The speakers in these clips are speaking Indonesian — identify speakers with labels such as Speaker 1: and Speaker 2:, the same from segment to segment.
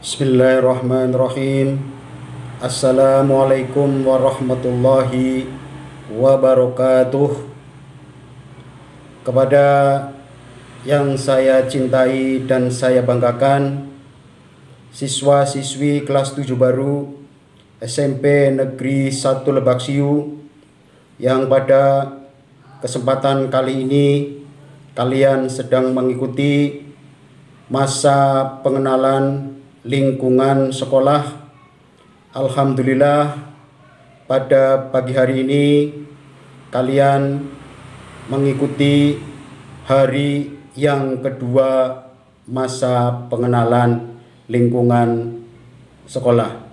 Speaker 1: Bismillahirrahmanirrahim. Assalamualaikum warahmatullahi wabarakatuh. Kepada yang saya cintai dan saya banggakan, siswa-siswi kelas 7 baru SMP Negeri 1 Lebak Siu, yang pada kesempatan kali ini kalian sedang mengikuti masa pengenalan lingkungan sekolah. Alhamdulillah, pada pagi hari ini kalian mengikuti hari yang kedua masa pengenalan lingkungan sekolah.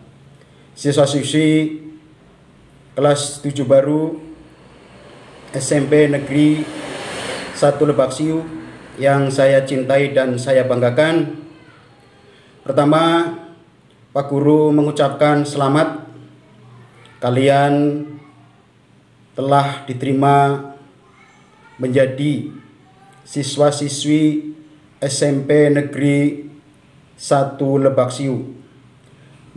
Speaker 1: Siswa-siswi kelas 7 baru SMP Negeri 1 Lebak Siu yang saya cintai dan saya banggakan, pertama, Pak Guru mengucapkan selamat. Kalian telah diterima menjadi siswa-siswi SMP Negeri 1 Lebak Siu.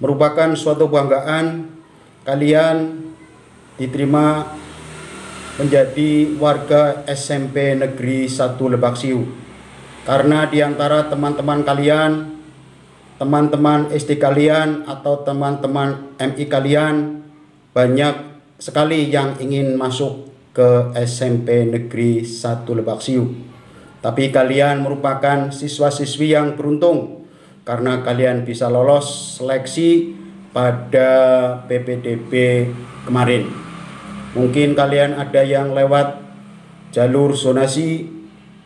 Speaker 1: Merupakan suatu kebanggaan kalian diterima menjadi warga SMP Negeri 1 Lebak Siu. Karena di antara teman-teman kalian, teman-teman SD kalian atau teman-teman MI kalian, banyak sekali yang ingin masuk ke SMP Negeri 1 Lebak Siu. Tapi kalian merupakan siswa-siswi yang beruntung karena kalian bisa lolos seleksi pada PPDB kemarin. Mungkin kalian ada yang lewat jalur zonasi,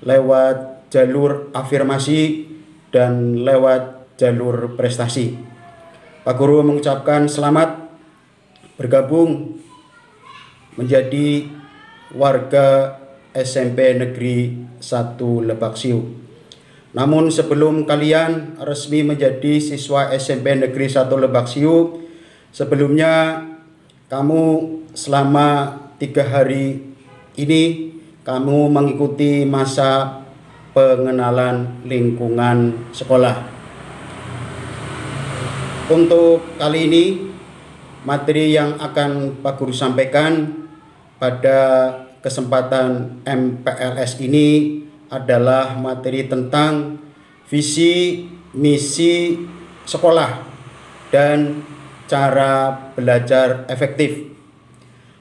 Speaker 1: lewat jalur afirmasi, dan lewat jalur prestasi. Pak Guru mengucapkan selamat bergabung menjadi warga SMP Negeri 1 Lebak Siu. Namun sebelum kalian resmi menjadi siswa SMP Negeri 1 Lebak Siu, sebelumnya kamu selama 3 hari ini kamu mengikuti masa pengenalan lingkungan sekolah. Untuk kali ini, materi yang akan Pak Guru sampaikan pada kesempatan MPLS ini adalah materi tentang visi misi sekolah dan cara belajar efektif.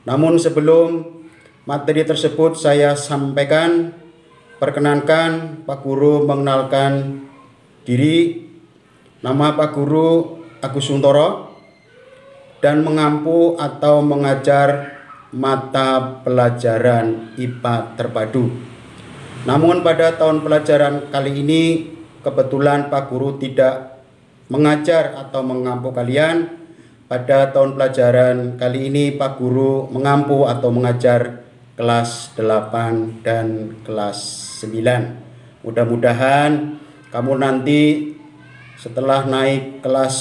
Speaker 1: Namun sebelum materi tersebut saya sampaikan, perkenankan Pak Guru mengenalkan diri. Nama Pak Guru Agus Suntoro dan mengampu atau mengajar mata pelajaran IPA terpadu. Namun pada tahun pelajaran kali ini kebetulan Pak Guru tidak mengajar atau mengampu kalian. Pada tahun pelajaran kali ini Pak Guru mengampu atau mengajar kelas 8 dan kelas 9. Mudah-mudahan kamu nanti setelah naik kelas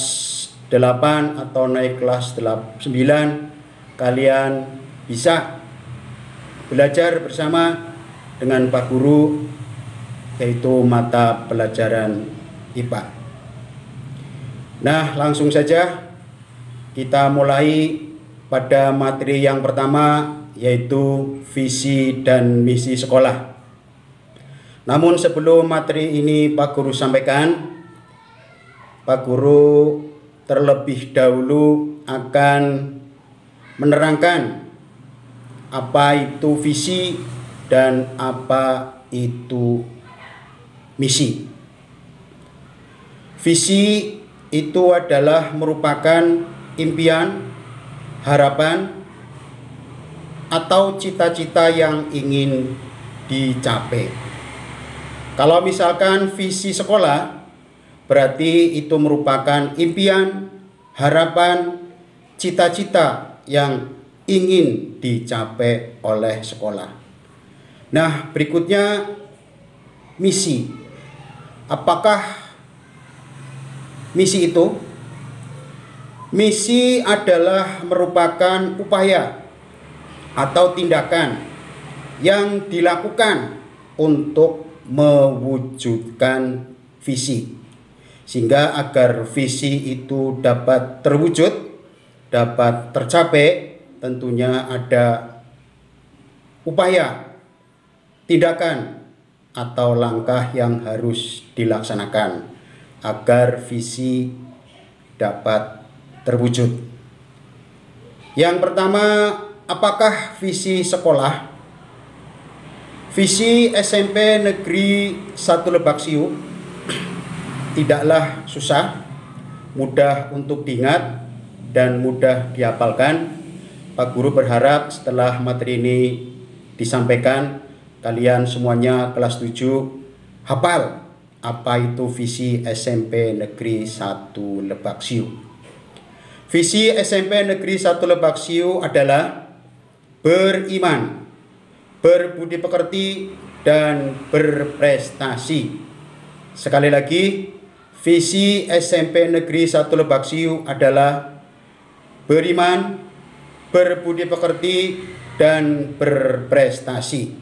Speaker 1: 8 atau naik kelas 9, kalian bisa belajar bersama dengan Pak Guru, yaitu mata pelajaran IPA. Nah, langsung saja kita mulai pada materi yang pertama, yaitu visi dan misi sekolah. Namun sebelum materi ini Pak Guru sampaikan, Pak Guru terlebih dahulu akan menerangkan apa itu visi dan apa itu misi. Visi itu adalah merupakan impian, harapan, atau cita-cita yang ingin dicapai. Kalau misalkan visi sekolah, berarti itu merupakan impian, harapan, cita-cita yang ingin dicapai oleh sekolah. Nah, berikutnya misi. Apakah misi itu? Misi adalah merupakan upaya atau tindakan yang dilakukan untuk mewujudkan visi. Sehingga agar visi itu dapat terwujud, dapat tercapai, tentunya ada upaya, tindakan, atau langkah yang harus dilaksanakan agar visi dapat terwujud. Yang pertama, apakah visi sekolah? Visi SMP Negeri 1 Lebak Siu tidaklah susah, mudah untuk diingat dan mudah dihafalkan. Pak Guru berharap setelah materi ini disampaikan, kalian semuanya kelas 7 hafal apa itu visi SMP Negeri 1 Lebak Siu. Visi SMP Negeri 1 Lebak Siu adalah beriman, berbudi pekerti, dan berprestasi. Sekali lagi, visi SMP Negeri 1 Lebak Siu adalah beriman, berbudi pekerti, dan berprestasi.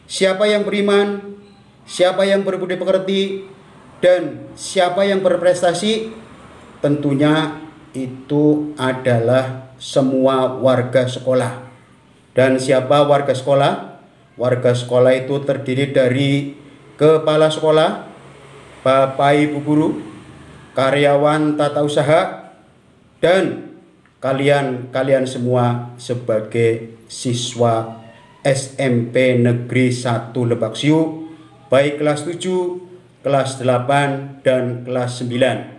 Speaker 1: Siapa yang beriman, siapa yang berbudi pekerti, dan siapa yang berprestasi? Tentunya itu adalah semua warga sekolah. Dan siapa warga sekolah? Warga sekolah itu terdiri dari kepala sekolah, Bapak Ibu guru, karyawan tata usaha, dan kalian semua sebagai siswa SMP Negeri 1 Lebak Siu, baik kelas 7, kelas 8, dan kelas 9.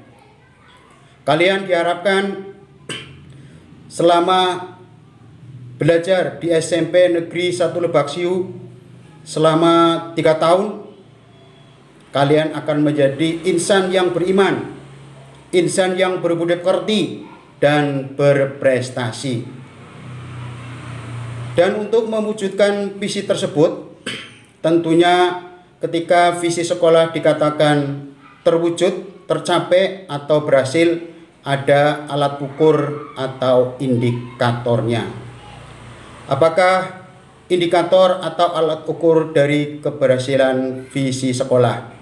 Speaker 1: Kalian diharapkan selama belajar di SMP Negeri 1 Lebak Siu selama 3 tahun, kalian akan menjadi insan yang beriman, insan yang berbudi pekerti, dan berprestasi. Dan untuk mewujudkan visi tersebut, tentunya ketika visi sekolah dikatakan terwujud, tercapai, atau berhasil, ada alat ukur atau indikatornya. Apakah indikator atau alat ukur dari keberhasilan visi sekolah?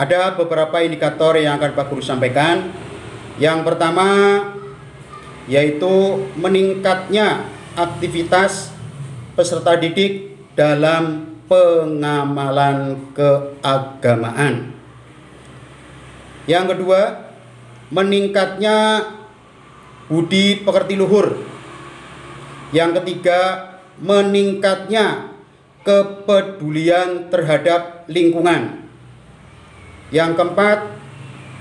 Speaker 1: Ada beberapa indikator yang akan Pak Guru sampaikan. Yang pertama yaitu meningkatnya aktivitas peserta didik dalam pengamalan keagamaan. Yang kedua, meningkatnya budi pekerti luhur. Yang ketiga, meningkatnya kepedulian terhadap lingkungan. Yang keempat,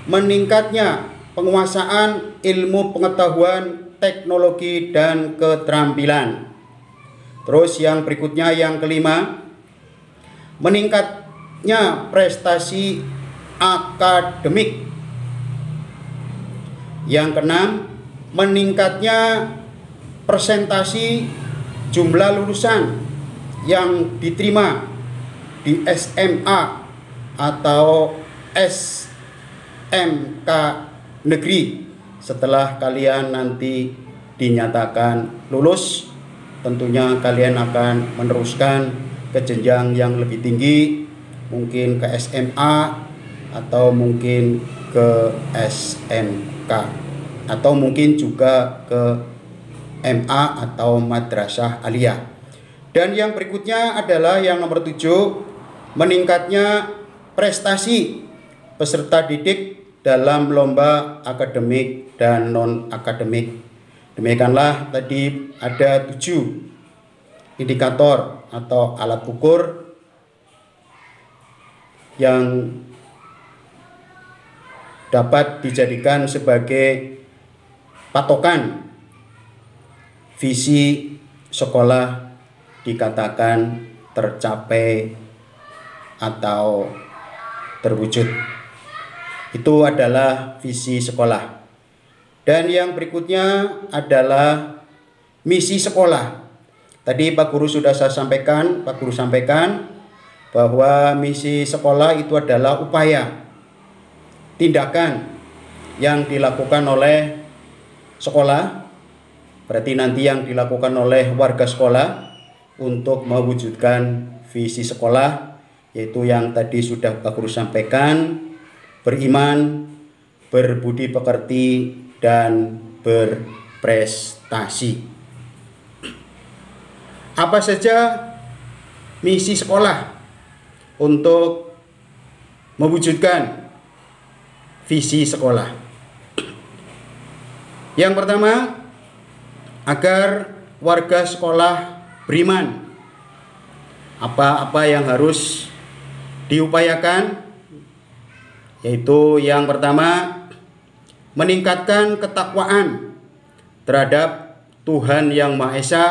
Speaker 1: meningkatnya penguasaan ilmu pengetahuan, teknologi, dan keterampilan. Terus yang berikutnya, yang kelima, meningkatnya prestasi akademik. Yang keenam, meningkatnya persentasi jumlah lulusan yang diterima di SMA atau SMK negeri setelah kalian nanti dinyatakan lulus. Tentunya kalian akan meneruskan ke jenjang yang lebih tinggi, mungkin ke SMA atau mungkin ke SMK, atau mungkin juga ke MA atau madrasah aliyah. Dan yang berikutnya adalah yang nomor 7, meningkatnya prestasi peserta didik dalam lomba akademik dan non-akademik. Demikianlah tadi ada 7 indikator atau alat ukur yang dapat dijadikan sebagai patokan visi sekolah dikatakan tercapai atau terwujud. Itu adalah visi sekolah. Dan yang berikutnya adalah misi sekolah. Tadi Pak Guru sudah saya sampaikan, Pak Guru sampaikan bahwa misi sekolah itu adalah upaya, tindakan yang dilakukan oleh sekolah, berarti nanti yang dilakukan oleh warga sekolah untuk mewujudkan visi sekolah, yaitu yang tadi sudah Pak Guru sampaikan, beriman, berbudi pekerti, dan berprestasi. Apa saja misi sekolah untuk mewujudkan visi sekolah? Yang pertama, agar warga sekolah beriman. Apa-apa yang harus diupayakan? Yaitu yang pertama, meningkatkan ketakwaan terhadap Tuhan Yang Maha Esa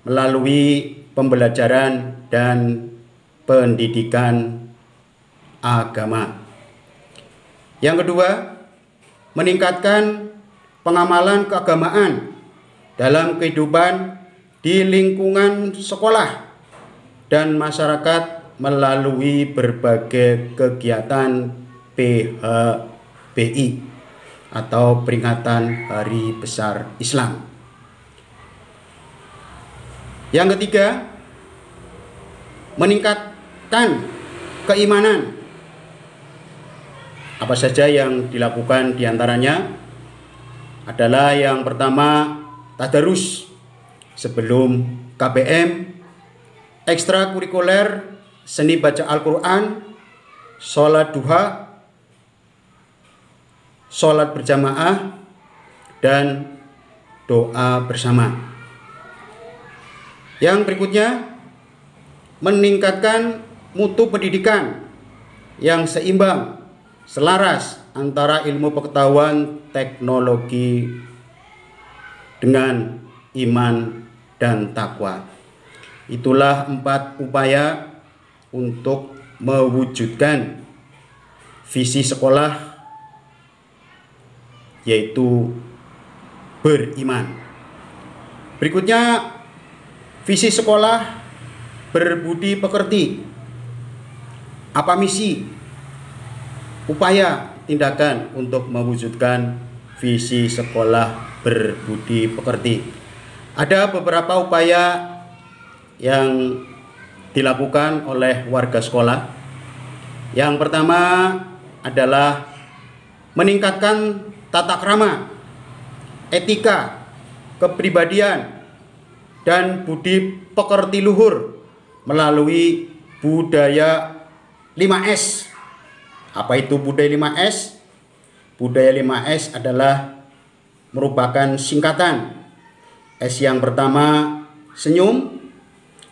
Speaker 1: melalui pembelajaran dan pendidikan agama. Yang kedua, meningkatkan pengamalan keagamaan dalam kehidupan di lingkungan sekolah dan masyarakat melalui berbagai kegiatan PHBI atau peringatan Hari Besar Islam. Yang ketiga, meningkatkan keimanan. Apa saja yang dilakukan diantaranya adalah yang pertama, tadarus sebelum KBM, ekstrakurikuler seni baca Al-Quran, sholat duha, sholat berjamaah, dan doa bersama. Yang berikutnya, meningkatkan mutu pendidikan yang seimbang, selaras antara ilmu pengetahuan teknologi dengan iman dan takwa. Itulah 4 upaya untuk mewujudkan visi sekolah, yaitu beriman. Berikutnya, visi sekolah berbudi pekerti. Apa misi, upaya, tindakan untuk mewujudkan visi sekolah berbudi pekerti? Ada beberapa upaya yang dilakukan oleh warga sekolah. Yang pertama adalah meningkatkan tata krama, etika, kepribadian, dan budi pekerti luhur melalui budaya 5S. Apa itu budaya 5S? Budaya 5S adalah merupakan singkatan. S yang pertama senyum,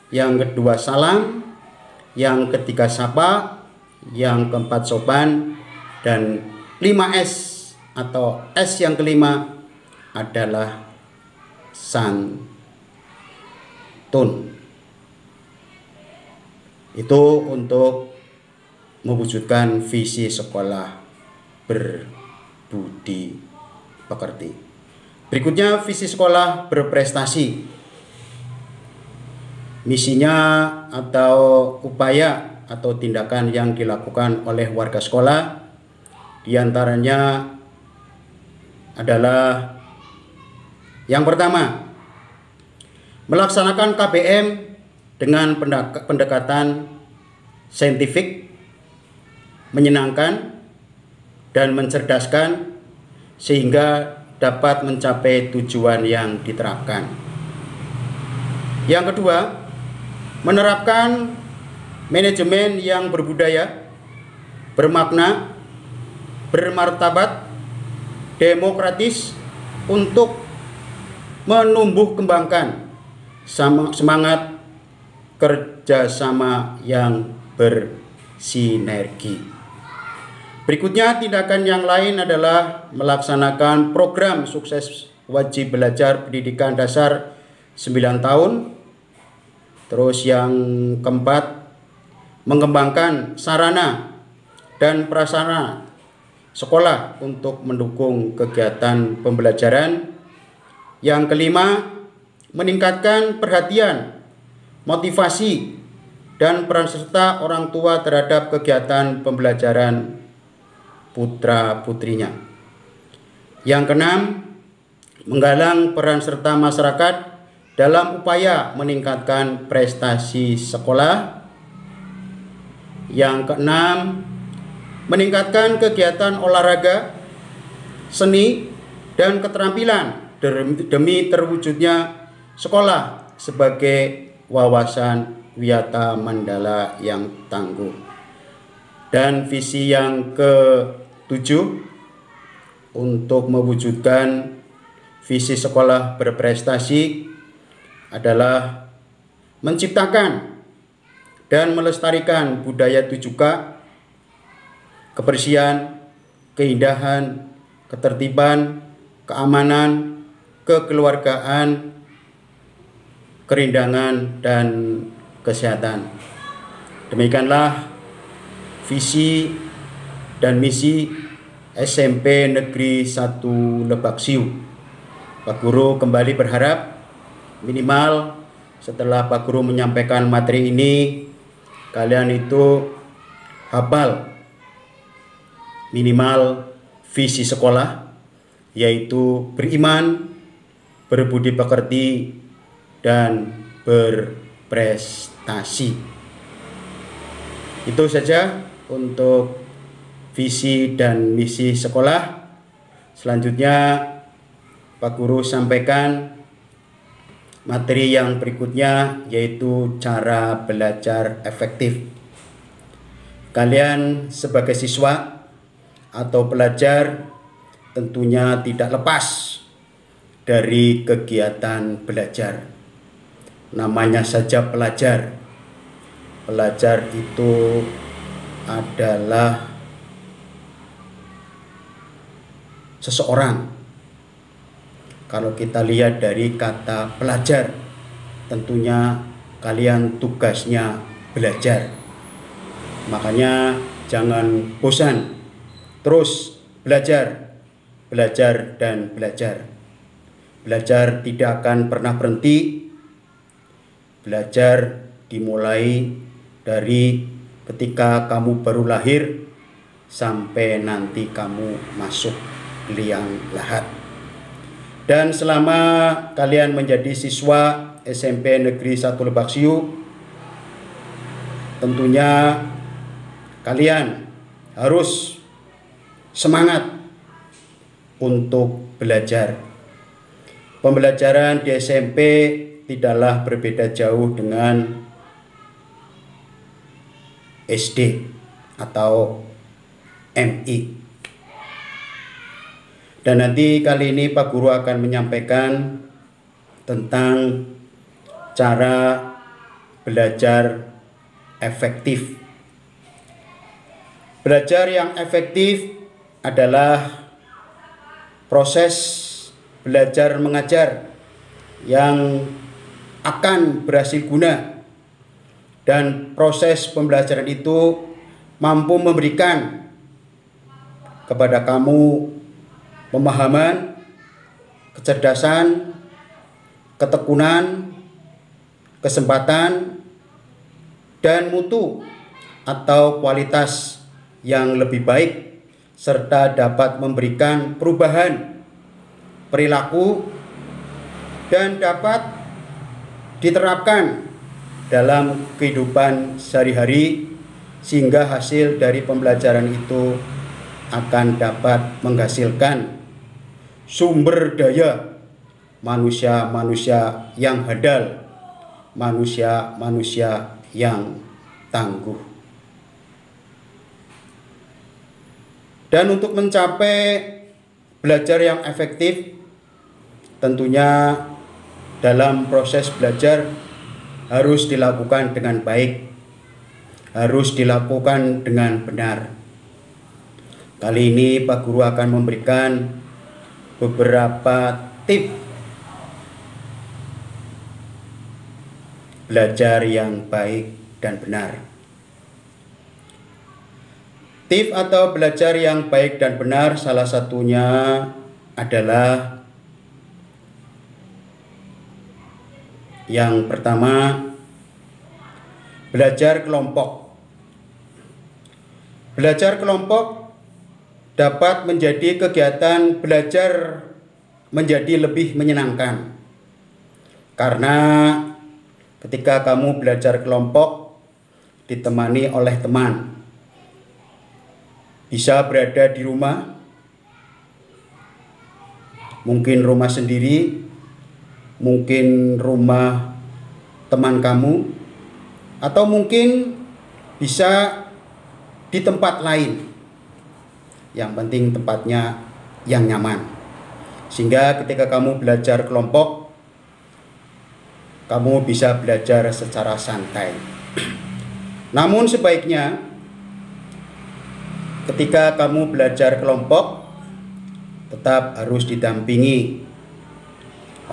Speaker 1: yang kedua salam, yang ketiga sapa, yang keempat sopan, dan 5S atau S yang kelima adalah santun. Itu untuk mewujudkan visi sekolah berbudi pekerti. Berikutnya, visi sekolah berprestasi. Misinya atau upaya atau tindakan yang dilakukan oleh warga sekolah diantaranya adalah yang pertama, melaksanakan KBM dengan pendekatan saintifik, menyenangkan, dan mencerdaskan sehingga dapat mencapai tujuan yang diterapkan. Yang kedua, menerapkan manajemen yang berbudaya, bermakna, bermartabat, demokratis untuk menumbuh kembangkan semangat kerjasama yang bersinergi. Berikutnya, tindakan yang lain adalah melaksanakan program sukses wajib belajar pendidikan dasar 9 tahun. Terus yang keempat, mengembangkan sarana dan prasarana sekolah untuk mendukung kegiatan pembelajaran. Yang kelima, meningkatkan perhatian, motivasi, dan peran serta orang tua terhadap kegiatan pembelajaran putra-putrinya. Yang keenam, menggalang peran serta masyarakat dalam upaya meningkatkan prestasi sekolah. Yang keenam, meningkatkan kegiatan olahraga, seni, dan keterampilan demi terwujudnya sekolah sebagai wawasan wiyata mandala yang tangguh. Dan visi yang ke-7 untuk mewujudkan visi sekolah berprestasi adalah menciptakan dan melestarikan budaya 7K, kebersihan, keindahan, ketertiban, keamanan, kekeluargaan, kerindangan, dan kesehatan. Demikianlah visi dan misi SMP Negeri 1 Lebak Siu. Pak Guru kembali berharap minimal setelah Pak Guru menyampaikan materi ini, kalian itu hafal minimal visi sekolah, yaitu beriman, berbudi pekerti, dan berprestasi. Itu saja untuk visi dan misi sekolah. Selanjutnya Pak Guru sampaikan materi yang berikutnya, yaitu cara belajar efektif. Kalian sebagai siswa atau pelajar tentunya tidak lepas dari kegiatan belajar. Namanya saja pelajar. Pelajar itu adalah seseorang. Kalau kita lihat dari kata pelajar, tentunya kalian tugasnya belajar. Makanya jangan bosan, terus belajar, belajar, dan belajar. Belajar tidak akan pernah berhenti. Belajar dimulai dari ketika kamu baru lahir sampai nanti kamu masuk liang lahat. Dan selama kalian menjadi siswa SMP Negeri 1 Lebak Siu, tentunya kalian harus semangat untuk belajar. Pembelajaran di SMP tidaklah berbeda jauh dengan SD atau MI. Dan nanti kali ini Pak Guru akan menyampaikan tentang cara belajar efektif. Belajar yang efektif adalah proses belajar mengajar yang akan berhasil guna, dan proses pembelajaran itu mampu memberikan kepada kamu pemahaman, kecerdasan, ketekunan, kesempatan, dan mutu atau kualitas yang lebih baik, serta dapat memberikan perubahan perilaku dan dapat diterapkan dalam kehidupan sehari-hari, sehingga hasil dari pembelajaran itu akan dapat menghasilkan sumber daya manusia-manusia yang handal, manusia-manusia yang tangguh. Dan untuk mencapai belajar yang efektif, tentunya dalam proses belajar harus dilakukan dengan baik, harus dilakukan dengan benar. Kali ini Pak Guru akan memberikan beberapa tips belajar yang baik dan benar. Tips atau belajar yang baik dan benar salah satunya adalah yang pertama, belajar kelompok. Belajar kelompok dapat menjadi kegiatan belajar menjadi lebih menyenangkan. Karena ketika kamu belajar kelompok ditemani oleh teman, bisa berada di rumah, mungkin rumah sendiri, mungkin rumah teman kamu, atau mungkin bisa di tempat lain. Yang penting tempatnya yang nyaman. Sehingga ketika kamu belajar kelompok, kamu bisa belajar secara santai. Namun sebaiknya ketika kamu belajar kelompok tetap harus didampingi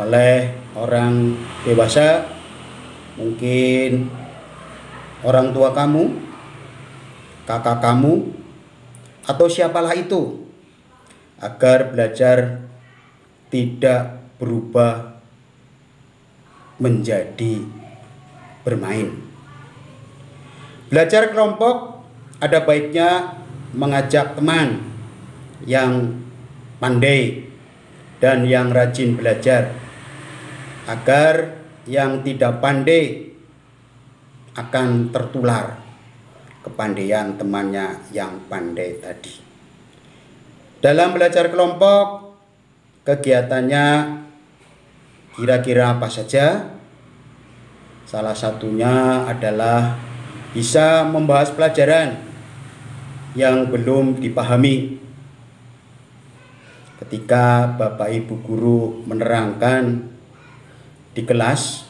Speaker 1: oleh orang dewasa, mungkin orang tua kamu, kakak kamu, atau siapalah itu, agar belajar tidak berubah menjadi bermain. Belajar kelompok ada baiknya mengajak teman yang pandai dan yang rajin belajar, agar yang tidak pandai akan tertular kepandaian temannya yang pandai tadi. Dalam belajar kelompok, kegiatannya kira-kira apa saja? Salah satunya adalah bisa membahas pelajaran yang belum dipahami. Ketika Bapak Ibu guru menerangkan di kelas,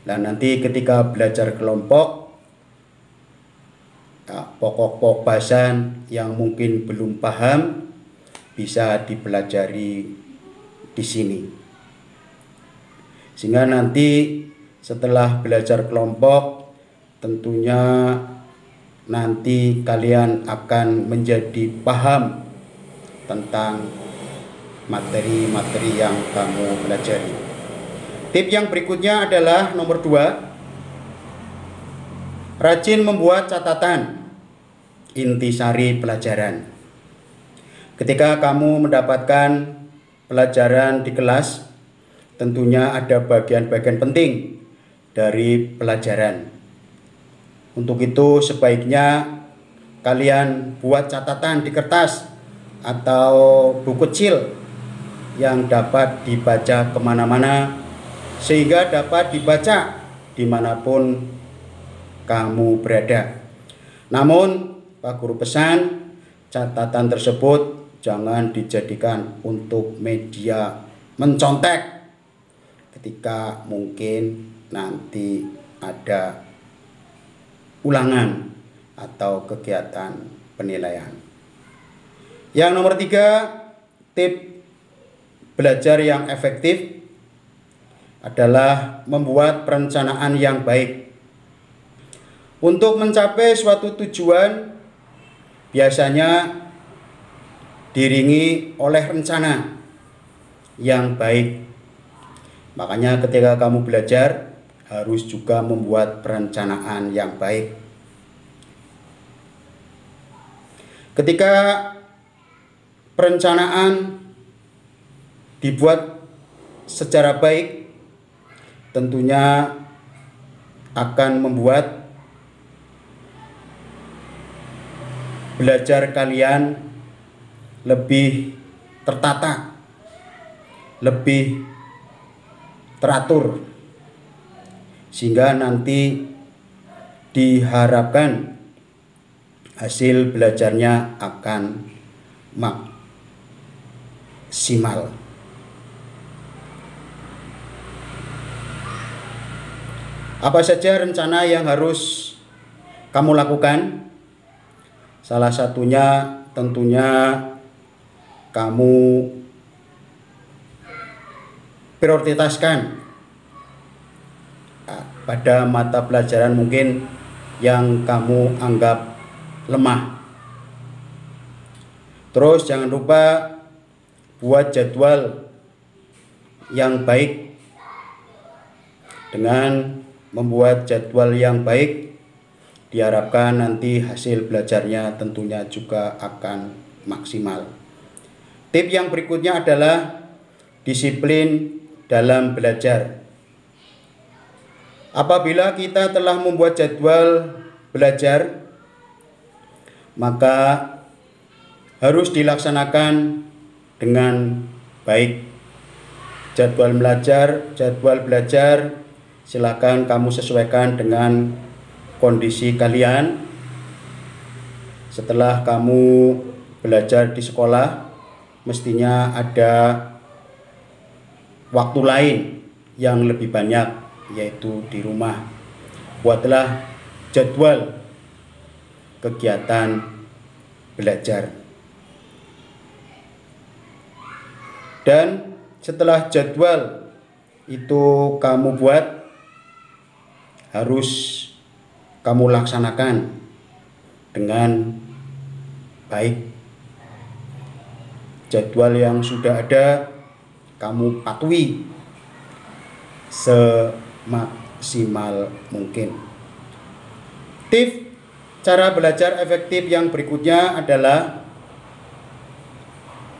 Speaker 1: dan nanti ketika belajar kelompok, pokok-pokok bahasan yang mungkin belum paham bisa dipelajari di sini. Sehingga nanti setelah belajar kelompok, tentunya nanti kalian akan menjadi paham tentang materi-materi yang kamu pelajari. Tip yang berikutnya adalah nomor 2. Rajin membuat catatan intisari pelajaran. Ketika kamu mendapatkan pelajaran di kelas, tentunya ada bagian-bagian penting dari pelajaran. Untuk itu sebaiknya kalian buat catatan di kertas atau buku kecil yang dapat dibaca kemana-mana, sehingga dapat dibaca dimanapun kamu berada. Namun Pak Guru pesan, catatan tersebut jangan dijadikan untuk media mencontek ketika mungkin nanti ada ulangan atau kegiatan penilaian. Yang nomor 3, tip belajar yang efektif adalah membuat perencanaan yang baik. Untuk mencapai suatu tujuan biasanya diiringi oleh rencana yang baik. Makanya ketika kamu belajar harus juga membuat perencanaan yang baik. Ketika perencanaan dibuat secara baik, tentunya akan membuat belajar kalian lebih tertata, lebih teratur, sehingga nanti diharapkan hasil belajarnya akan maksimal. Apa saja rencana yang harus kamu lakukan? Salah satunya tentunya kamu prioritaskan pada mata pelajaran mungkin yang kamu anggap lemah. Terus jangan lupa buat jadwal yang baik. Dengan membuat jadwal yang baik, diharapkan nanti hasil belajarnya tentunya juga akan maksimal. Tip yang berikutnya adalah disiplin dalam belajar. Apabila kita telah membuat jadwal belajar, maka harus dilaksanakan dengan baik. Jadwal belajar silakan kamu sesuaikan dengan kondisi kalian. Setelah kamu belajar di sekolah, mestinya ada waktu lain yang lebih banyak, yaitu di rumah. Buatlah jadwal kegiatan belajar. Dan setelah jadwal itu kamu buat, harus kamu laksanakan dengan baik. Jadwal yang sudah ada kamu patuhi semaksimal mungkin. Tips cara belajar efektif yang berikutnya adalah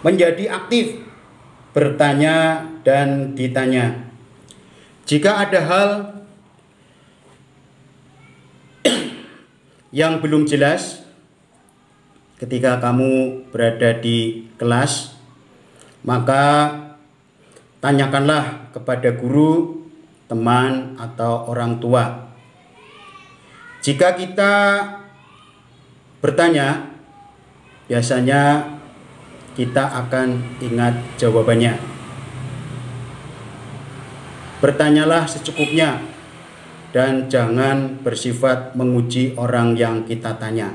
Speaker 1: menjadi aktif, bertanya dan ditanya. Jika ada hal yang belum jelas ketika kamu berada di kelas, maka tanyakanlah kepada guru, teman, atau orang tua. Jika kita bertanya, biasanya kita akan ingat jawabannya. Bertanyalah secukupnya dan jangan bersifat menguji orang yang kita tanya.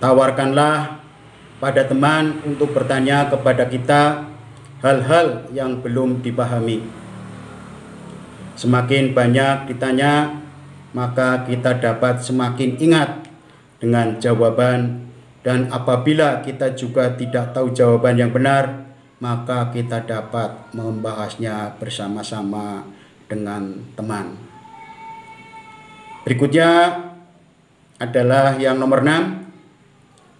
Speaker 1: Tawarkanlah pada teman untuk bertanya kepada kita hal-hal yang belum dipahami. Semakin banyak ditanya, maka kita dapat semakin ingat dengan jawaban, dan apabila kita juga tidak tahu jawaban yang benar, maka kita dapat membahasnya bersama-sama dengan teman. Berikutnya adalah yang nomor 6,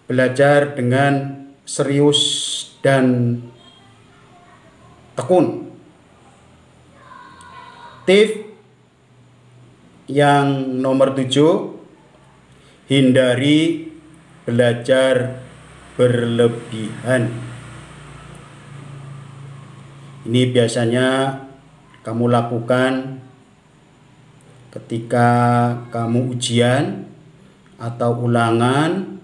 Speaker 1: belajar dengan serius dan tekun. Tips yang nomor 7, hindari belajar berlebihan. Ini biasanya kamu lakukan ketika kamu ujian atau ulangan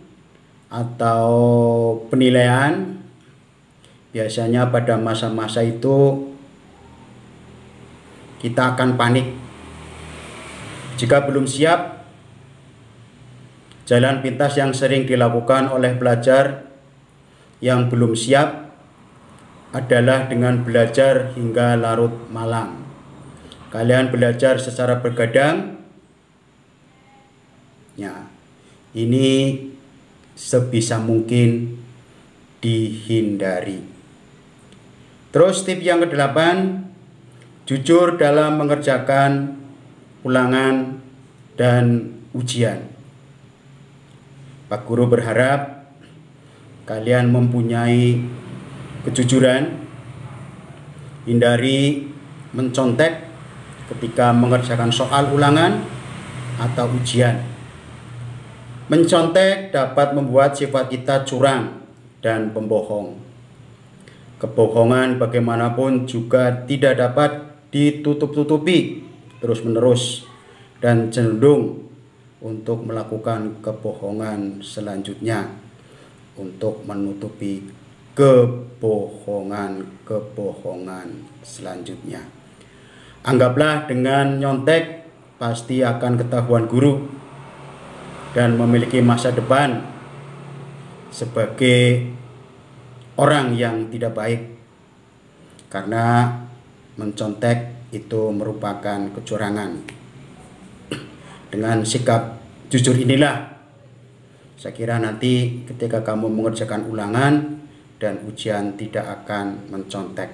Speaker 1: atau penilaian. Biasanya pada masa-masa itu kita akan panik. Jika belum siap, jalan pintas yang sering dilakukan oleh pelajar yang belum siap adalah dengan belajar hingga larut malam. Kalian belajar secara bergadang. Ya, ini sebisa mungkin dihindari. Terus tips yang ke-8, jujur dalam mengerjakan ulangan dan ujian. Pak Guru berharap kalian mempunyai kejujuran, hindari mencontek ketika mengerjakan soal ulangan atau ujian. Mencontek dapat membuat sifat kita curang dan pembohong. Kebohongan bagaimanapun juga tidak dapat ditutup-tutupi terus-menerus dan cenderung untuk melakukan kebohongan selanjutnya untuk menutupi kebohongan selanjutnya. Anggaplah dengan nyontek pasti akan ketahuan guru dan memiliki masa depan sebagai orang yang tidak baik, karena mencontek itu merupakan kecurangan. Dengan sikap jujur inilah saya kira nanti ketika kamu mengerjakan ulangan dan ujian tidak akan mencontek.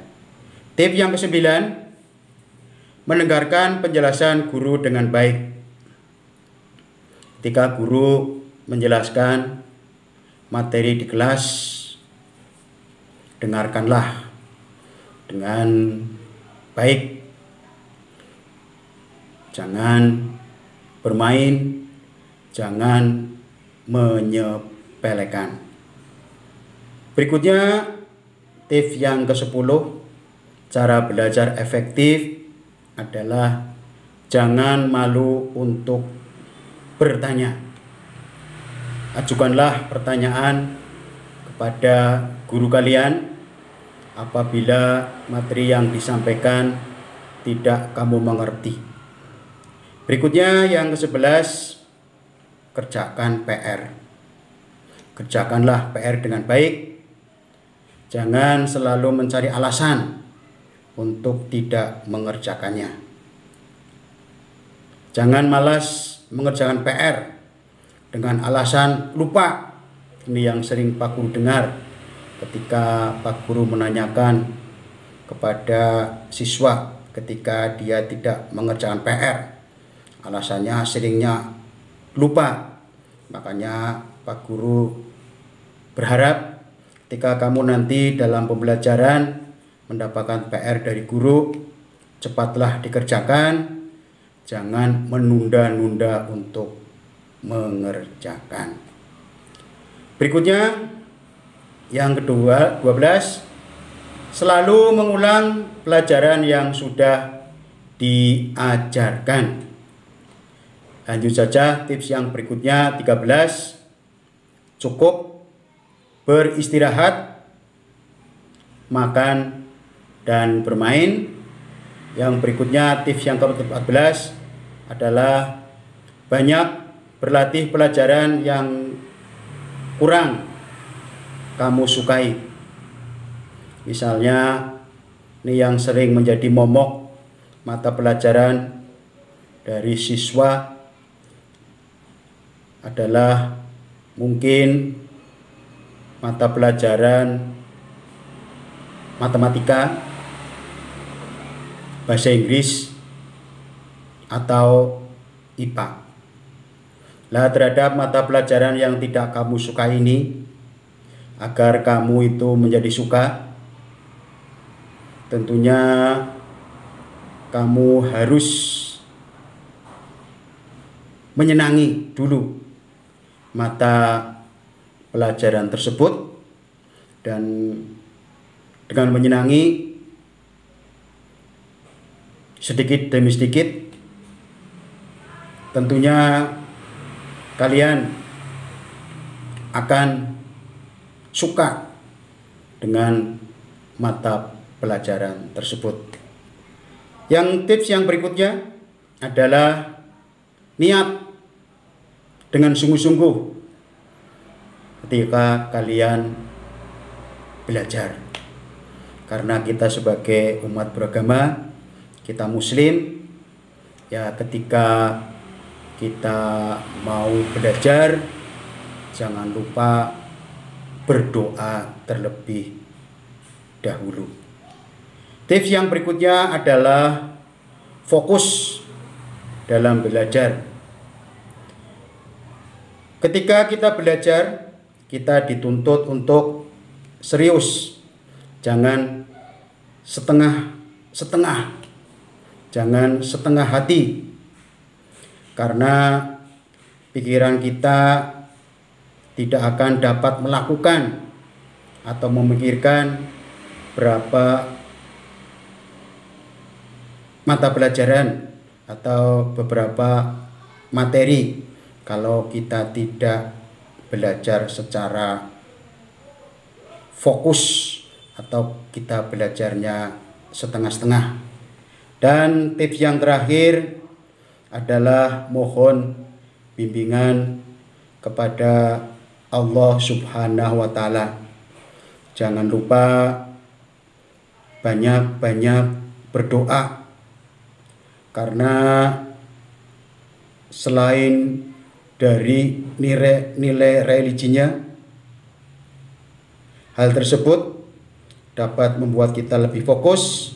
Speaker 1: Tips yang ke-9, mendengarkan penjelasan guru dengan baik. Ketika guru menjelaskan materi di kelas, dengarkanlah dengan baik. Jangan bermain jangan menyepelekan. Berikutnya, tips yang ke-10, cara belajar efektif adalah jangan malu untuk bertanya. Ajukanlah pertanyaan kepada guru kalian apabila materi yang disampaikan tidak kamu mengerti. Berikutnya yang ke-11, kerjakan PR. Kerjakanlah PR dengan baik. Jangan selalu mencari alasan untuk tidak mengerjakannya. Jangan malas mengerjakan PR dengan alasan lupa. Ini yang sering Pak Guru dengar ketika Pak Guru menanyakan kepada siswa ketika dia tidak mengerjakan PR. Alasannya seringnya lupa. Makanya Pak Guru berharap ketika kamu nanti dalam pembelajaran mendapatkan PR dari guru, cepatlah dikerjakan, jangan menunda-nunda untuk mengerjakan. Berikutnya, yang kedua, 12, selalu mengulang pelajaran yang sudah diajarkan. Lanjut saja tips yang berikutnya, 13, cukup beristirahat, makan, dan bermain. Yang berikutnya tips yang ke-14 adalah banyak berlatih pelajaran yang kurang kamu sukai. Misalnya ini yang sering menjadi momok mata pelajaran dari siswa adalah mungkin mata pelajaran matematika, bahasa Inggris, atau IPA. Nah, terhadap mata pelajaran yang tidak kamu suka ini, agar kamu itu menjadi suka, tentunya kamu harus menyenangi dulu mata pelajaran tersebut, dan dengan menyenangi sedikit demi sedikit tentunya kalian akan suka dengan mata pelajaran tersebut. Yang tips yang berikutnya adalah niat dengan sungguh-sungguh ketika kalian belajar. Karena kita sebagai umat beragama, kita muslim, ya ketika kita mau belajar, jangan lupa berdoa terlebih dahulu. Tips yang berikutnya adalah fokus dalam belajar. Ketika kita belajar, kita dituntut untuk serius, jangan setengah-setengah, jangan setengah hati, karena pikiran kita tidak akan dapat melakukan atau memikirkan berapa mata pelajaran atau beberapa materi kalau kita tidak belajar secara fokus atau kita belajarnya setengah-setengah. Dan tips yang terakhir adalah mohon bimbingan kepada Allah Subhanahu wa Ta'ala. Jangan lupa banyak-banyak berdoa, karena selain dari nilai religinya, hal tersebut dapat membuat kita lebih fokus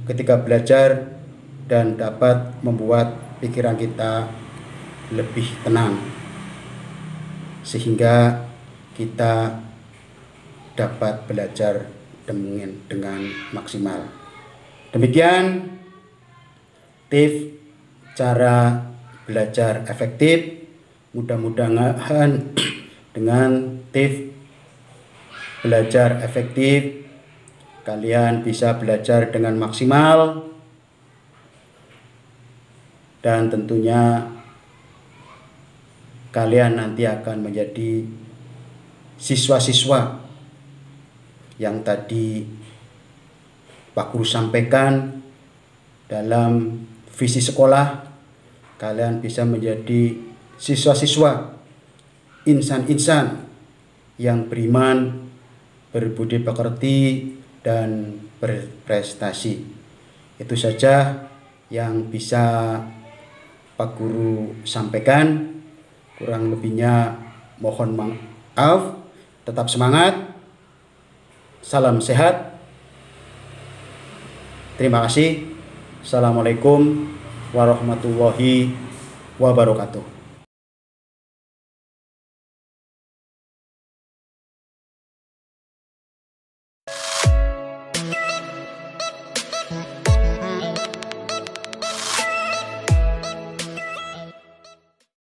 Speaker 1: ketika belajar dan dapat membuat pikiran kita lebih tenang, sehingga kita dapat belajar dengan maksimal. Demikian tips cara belajar efektif Mudah-mudahan dengan tips belajar efektif, kalian bisa belajar dengan maksimal, dan tentunya kalian nanti akan menjadi siswa-siswa yang tadi Pak Guru sampaikan dalam visi sekolah. Kalian bisa menjadi siswa-siswa, insan-insan yang beriman, berbudi pekerti, dan berprestasi. Itu saja yang bisa Pak Guru sampaikan. Kurang lebihnya mohon maaf. Tetap semangat. Salam sehat. Terima kasih. Assalamualaikum warahmatullahi wabarakatuh.